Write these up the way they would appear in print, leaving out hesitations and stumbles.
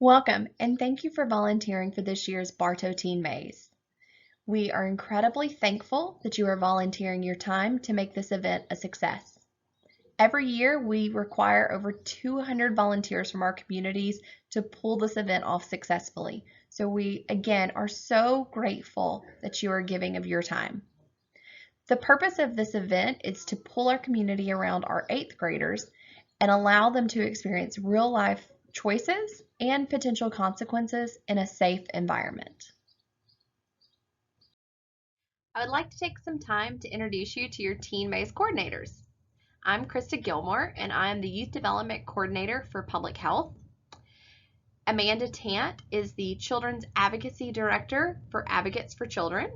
Welcome, and thank you for volunteering for this year's Bartow Teen Maze. We are incredibly thankful that you are volunteering your time to make this event a success. Every year, we require over 200 volunteers from our communities to pull this event off successfully. So we, again, are so grateful that you are giving of your time. The purpose of this event is to pull our community around our 8th graders and allow them to experience real-life choices and potential consequences in a safe environment. I would like to take some time to introduce you to your Teen Maze coordinators. I'm Krista Gilmore, and I am the Youth Development Coordinator for Public Health. Amanda Tant is the Children's Advocacy Director for Advocates for Children.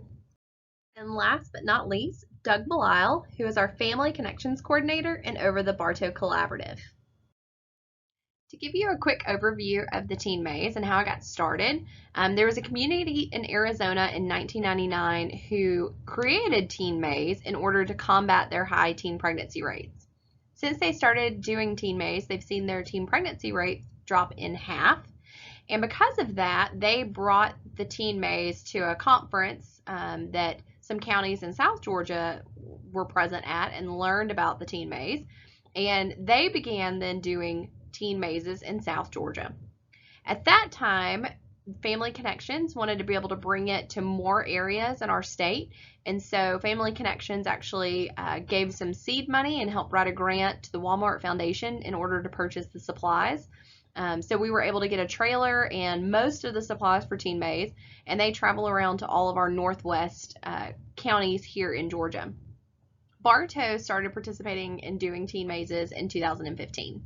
And last but not least, Doug Belisle, who is our Family Connections Coordinator and over the Bartow Collaborative. To give you a quick overview of the Teen Maze and how I got started, there was a community in Arizona in 1999 who created Teen Maze in order to combat their high teen pregnancy rates. Since they started doing Teen Maze, they've seen their teen pregnancy rates drop in half. And because of that, they brought the Teen Maze to a conference that some counties in South Georgia were present at and learned about the Teen Maze. And they began then doing teen mazes in South Georgia. At that time, Family Connections wanted to be able to bring it to more areas in our state, and so Family Connections actually gave some seed money and helped write a grant to the Walmart Foundation in order to purchase the supplies. So we were able to get a trailer and most of the supplies for Teen Maze, and they travel around to all of our northwest counties here in Georgia. Bartow started participating in doing Teen Mazes in 2015.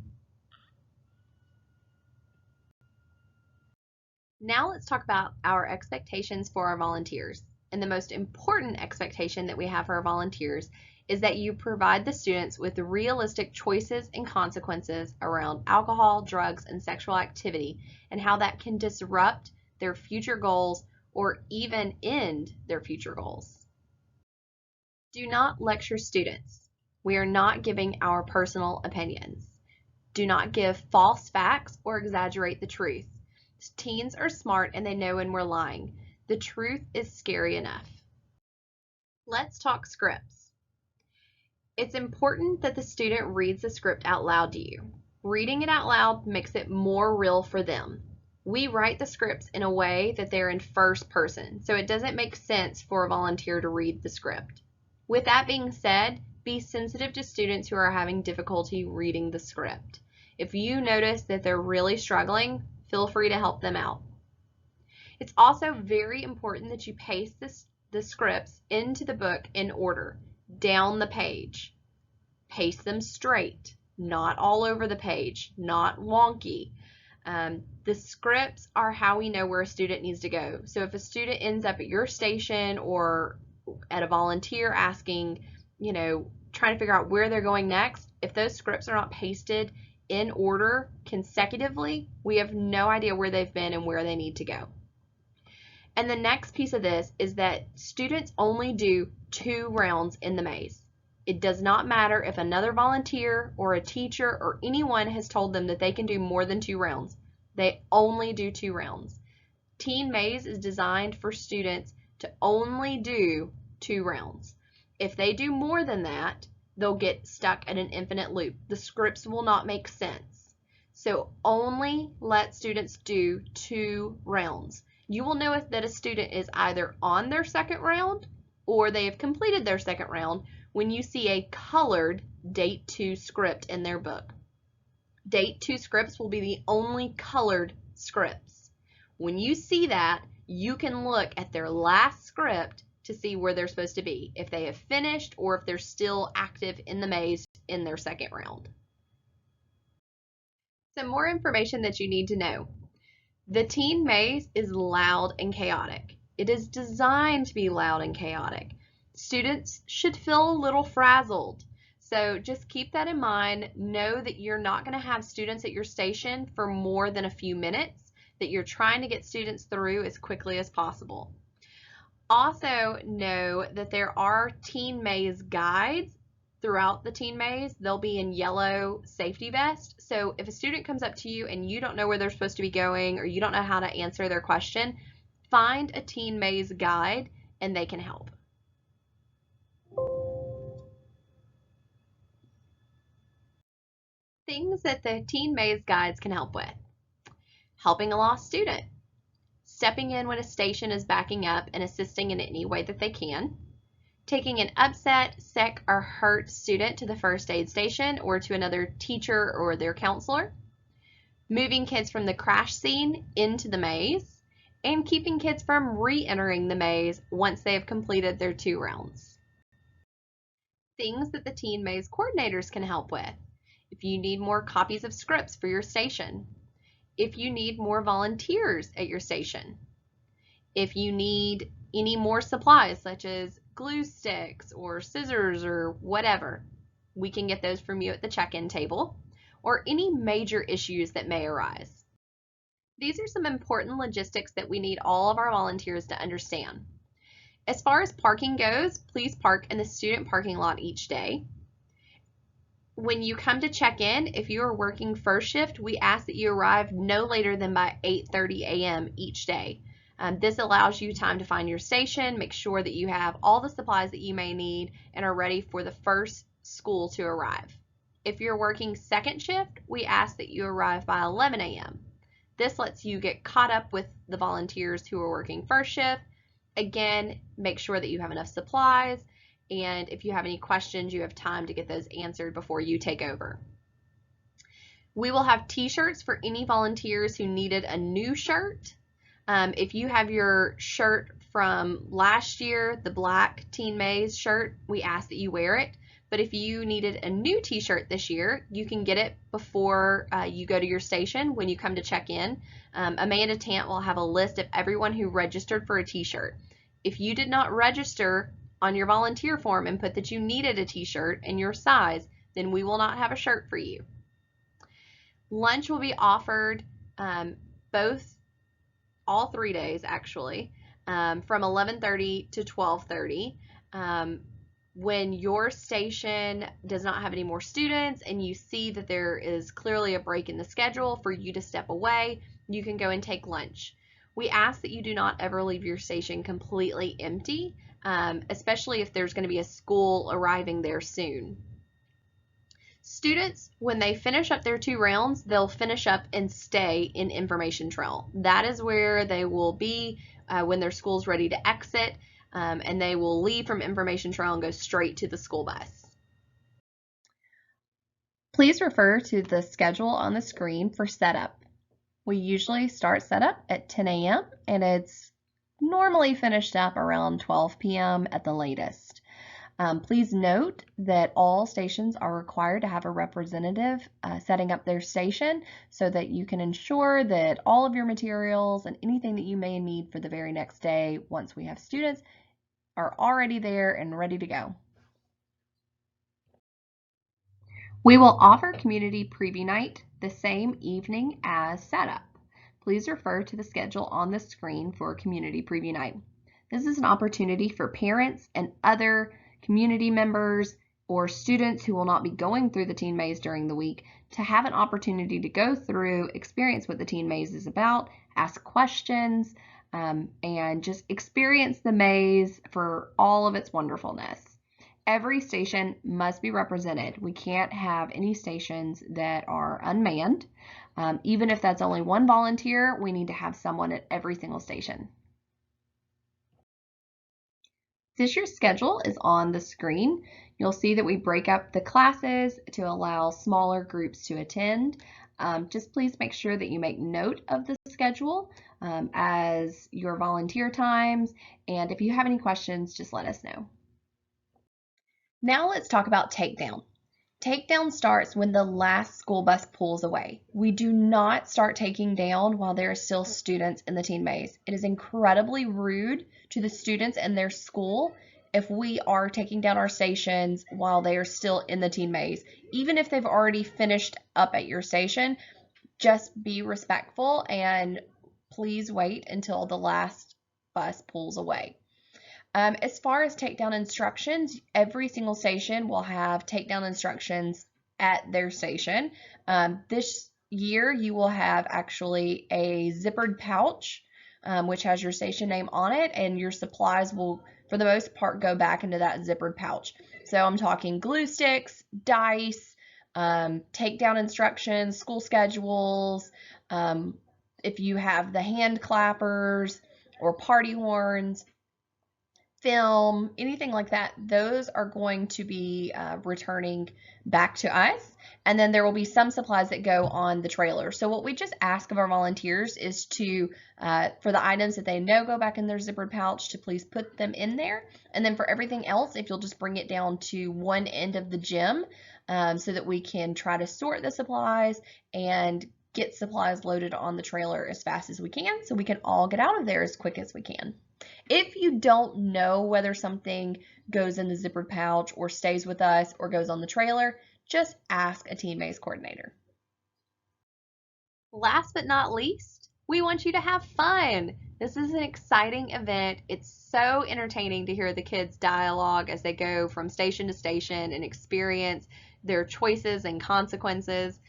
Now let's talk about our expectations for our volunteers. And the most important expectation that we have for our volunteers is that you provide the students with realistic choices and consequences around alcohol, drugs, and sexual activity, and how that can disrupt their future goals or even end their future goals. Do not lecture students. We are not giving our personal opinions. Do not give false facts or exaggerate the truth. Teens are smart and they know when we're lying. The truth is scary enough. Let's talk scripts. It's important that the student reads the script out loud to you. Reading it out loud makes it more real for them. We write the scripts in a way that they're in first person, so it doesn't make sense for a volunteer to read the script. With that being said, be sensitive to students who are having difficulty reading the script. If you notice that they're really struggling, feel free to help them out. It's also very important that you paste the scripts into the book in order, down the page. Paste them straight, not all over the page, not wonky. The scripts are how we know where a student needs to go. So if a student ends up at your station or at a volunteer asking, trying to figure out where they're going next, if those scripts are not pasted in order consecutively, we have no idea where they've been and where they need to go. And the next piece of this is that students only do 2 rounds in the maze. It does not matter if another volunteer or a teacher or anyone has told them that they can do more than 2 rounds. They only do 2 rounds. Teen Maze is designed for students to only do 2 rounds. If they do more than that, they'll get stuck at an infinite loop. The scripts will not make sense. So only let students do 2 rounds. You will know that a student is either on their second round or they have completed their second round when you see a colored Date 2 script in their book. Date 2 scripts will be the only colored scripts. When you see that, you can look at their last script to see where they're supposed to be, if they have finished or if they're still active in the maze in their second round. Some more information that you need to know. The Teen Maze is loud and chaotic. It is designed to be loud and chaotic. Students should feel a little frazzled. So just keep that in mind. Know that you're not going to have students at your station for more than a few minutes, that you're trying to get students through as quickly as possible. Also know that there are Teen Maze guides throughout the teen maze, they'll be in yellow safety vest. So if a student comes up to you and you don't know where they're supposed to be going or you don't know how to answer their question, find a teen maze guide and they can help. Things that the teen maze guides can help with: helping a lost student, stepping in when a station is backing up and assisting in any way that they can, taking an upset, sick, or hurt student to the first aid station or to another teacher or their counselor, moving kids from the crash scene into the maze, and keeping kids from re-entering the maze once they have completed their 2 rounds. Things that the teen maze coordinators can help with: if you need more copies of scripts for your station, if you need more volunteers at your station, if you need any more supplies such as glue sticks or scissors or whatever, we can get those from you at the check-in table, or any major issues that may arise. These are some important logistics that we need all of our volunteers to understand. As far as parking goes, please park in the student parking lot each day. When you come to check in, if you are working first shift, we ask that you arrive no later than by 8:30 a.m. each day. This allows you time to find your station, make sure that you have all the supplies that you may need, and are ready for the first school to arrive. If you're working second shift, we ask that you arrive by 11 a.m. This lets you get caught up with the volunteers who are working first shift. Again, make sure that you have enough supplies, and if you have any questions, you have time to get those answered before you take over. We will have t-shirts for any volunteers who needed a new shirt. If you have your shirt from last year, the black Teen Maze shirt, we ask that you wear it. But if you needed a new t-shirt this year, you can get it before you go to your station when you come to check in. Amanda Tant will have a list of everyone who registered for a t-shirt. If you did not register on your volunteer form and put that you needed a t-shirt in your size, then we will not have a shirt for you. Lunch will be offered all 3 days actually, from 11:30 to 12:30. When your station does not have any more students and you see that there is clearly a break in the schedule for you to step away, you can go and take lunch. We ask that you do not ever leave your station completely empty, especially if there's going to be a school arriving there soon. Students, when they finish up their 2 rounds, they'll finish up and stay in Information Trail. That is where they will be when their school's ready to exit, and they will leave from Information Trail and go straight to the school bus. Please refer to the schedule on the screen for setup. We usually start setup at 10 a.m. and it's normally finished up around 12 p.m. at the latest. Please note that all stations are required to have a representative setting up their station so that you can ensure that all of your materials and anything that you may need for the very next day, once we have students, are already there and ready to go. We will offer community preview night the same evening as setup. Please refer to the schedule on the screen for community preview night. This is an opportunity for parents and other community members or students who will not be going through the Teen Maze during the week to have an opportunity to go through, experience what the Teen Maze is about, ask questions, and just experience the maze for all of its wonderfulness. Every station must be represented. We can't have any stations that are unmanned. Even if that's only one volunteer, we need to have someone at every single station. This year's schedule is on the screen. You'll see that we break up the classes to allow smaller groups to attend. Just please make sure that you make note of the schedule as your volunteer times, and if you have any questions, just let us know. Now let's talk about takedown. Takedown starts when the last school bus pulls away. We do not start taking down while there are still students in the Teen Maze. It is incredibly rude to the students and their school if we are taking down our stations while they are still in the Teen Maze. Even if they've already finished up at your station, just be respectful and please wait until the last bus pulls away. As far as takedown instructions, every single station will have takedown instructions at their station. This year you will have actually a zippered pouch, which has your station name on it, and your supplies will, for the most part, go back into that zippered pouch. So I'm talking glue sticks, dice, takedown instructions, school schedules, if you have the hand clappers or party horns, film, anything like that, those are going to be returning back to us. And then there will be some supplies that go on the trailer. So what we just ask of our volunteers is to, for the items that they know go back in their zippered pouch, to please put them in there. And then for everything else, if you'll just bring it down to one end of the gym, so that we can try to sort the supplies and get supplies loaded on the trailer as fast as we can, so we can all get out of there as quick as we can. If you don't know whether something goes in the zippered pouch or stays with us or goes on the trailer, just ask a Teen Maze coordinator. Last but not least, we want you to have fun. This is an exciting event. It's so entertaining to hear the kids' dialogue as they go from station to station and experience their choices and consequences.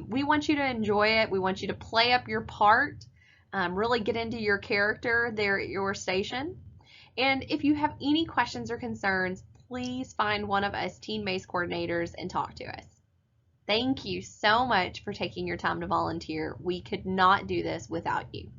We want you to enjoy it. We want you to play up your part. Really get into your character there at your station. And if you have any questions or concerns, please find one of us Teen Maze coordinators and talk to us. Thank you so much for taking your time to volunteer. We could not do this without you.